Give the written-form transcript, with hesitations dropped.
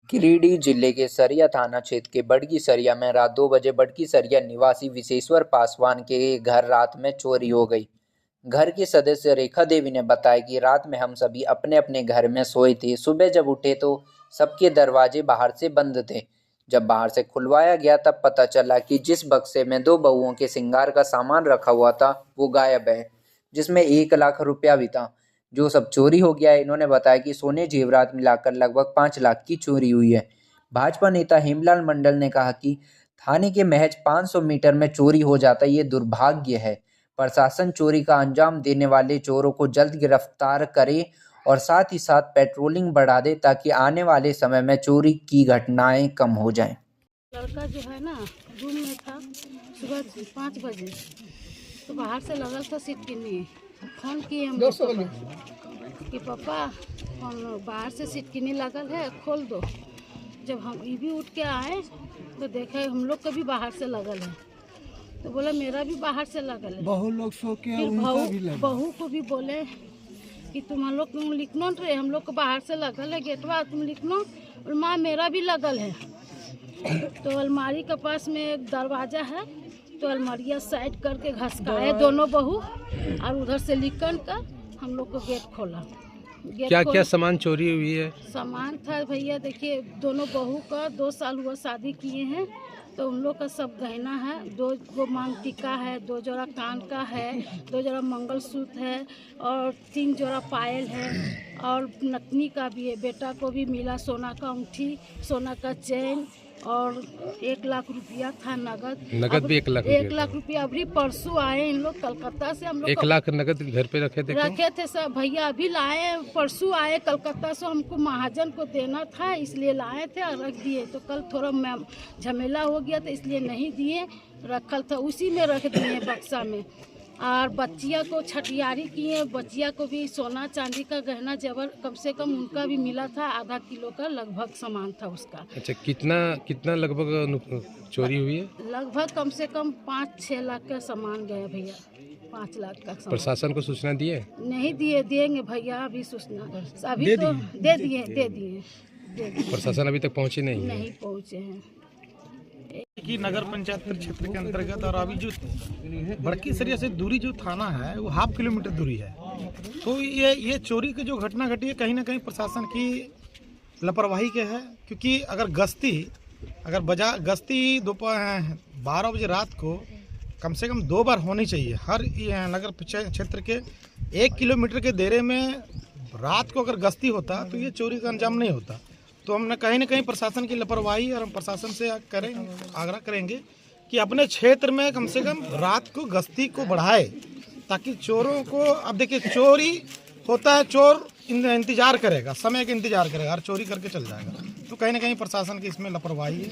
गिरिडीह जिले के सरिया थाना क्षेत्र के बड़की सरिया में रात 2 बजे बड़की सरिया निवासी विशेश्वर पासवान के घर रात में चोरी हो गई। घर की सदस्य रेखा देवी ने बताया कि रात में हम सभी अपने अपने घर में सोए थे। सुबह जब उठे तो सबके दरवाजे बाहर से बंद थे। जब बाहर से खुलवाया गया तब पता चला कि जिस बक्से में 2 बहुओं के श्रृंगार का सामान रखा हुआ था वो गायब है, जिसमें 1 लाख रुपया भी था, जो सब चोरी हो गया है। इन्होंने बताया कि सोने जेवरात मिलाकर लगभग 5 लाख की चोरी हुई है। भाजपा नेता हेमलाल मंडल ने कहा कि थाने के महज 500 मीटर में चोरी हो जाता ये दुर्भाग्य है। प्रशासन चोरी का अंजाम देने वाले चोरों को जल्द गिरफ्तार करे और साथ ही साथ पेट्रोलिंग बढ़ा दे ताकि आने वाले समय में चोरी की घटनाएं कम हो जाएं। लड़का जो है ना रूम में था, सुबह 5 बजे तो बाहर से लगल था सिटकिनी। फोन किए हम लोग कि पापा बाहर से सिटकिनी लगल है, खोल दो। जब हम ये भी उठ के आए तो देखे हम लोग का भी बाहर से लगल है, तो बोला मेरा भी बाहर से लगल है। बहू लोग सो के फिर बहू को भी बोले कि तुम लोग लिख लो रे, हम लोग को बाहर से लगल है गेटवा, तुम लिख लो। और माँ मेरा भी लगल है। तो अलमारी के पास में एक दरवाज़ा है, तो अलमारिया साइड करके घसकाए दोनों बहू और उधर से लिखन कर हम लोग को गेट खोला। क्या सामान चोरी हुई है? सामान था भैया, देखिए दोनों बहू का 2 साल हुआ शादी किए हैं, तो उन लोग का सब गहना है। 2 गो मांग टीका है, 2 जोड़ा कान का है, 2 जोड़ा मंगलसूत्र है और 3 जोड़ा पायल है और नथनी का भी है। बेटा को भी मिला सोना का अंगूठी, सोना का चेन और 1 लाख रुपया था नगद भी 1 लाख 1 लाख रुपया। अभी परसों आए इन लोग कलकत्ता से, हम लोग 1 लाख नगद घर पे रखे थे सब भैया। अभी लाए, परसों आए कलकत्ता से, हमको महाजन को देना था इसलिए लाए थे और रख दिए। तो कल थोड़ा झमेला हो गया था इसलिए नहीं दिए, रखल था उसी में रख दिए बक्सा में। और बच्चिया को छठियारी किए, बच्चिया को भी सोना चांदी का गहना जेवर कम से कम उनका भी मिला था, आधा किलो का लगभग सामान था उसका। अच्छा, कितना लगभग चोरी हुई है? लगभग कम से कम 5-6 लाख का सामान गया भैया, 5 लाख का सामान। प्रशासन को सूचना दिए? नहीं दिए, देंगे भैया अभी सूचना, अभी तो दे दिए। प्रशासन अभी तक पहुँची नहीं पहुँचे हैं कि नगर पंचायत क्षेत्र के अंतर्गत। और अभी जो बड़की सरिया से दूरी जो थाना है वो ½ किलोमीटर दूरी है। तो ये चोरी की जो घटना घटी है कहीं ना कहीं प्रशासन की लापरवाही के है, क्योंकि अगर गश्ती दोपहर 12 बजे रात को कम से कम 2 बार होनी चाहिए हर नगर क्षेत्र के 1 किलोमीटर के दायरे में। रात को अगर गश्ती होता तो ये चोरी का अंजाम नहीं होता। तो हम ना कहीं प्रशासन की लापरवाही, और हम प्रशासन से आग्रह करेंगे कि अपने क्षेत्र में कम से कम रात को गश्ती को बढ़ाए, ताकि चोरों को, अब देखिए चोरी होता है, चोर इंतजार करेगा, समय का इंतजार करेगा और चोरी करके चल जाएगा। तो कहीं ना कहीं प्रशासन की इसमें लापरवाही है।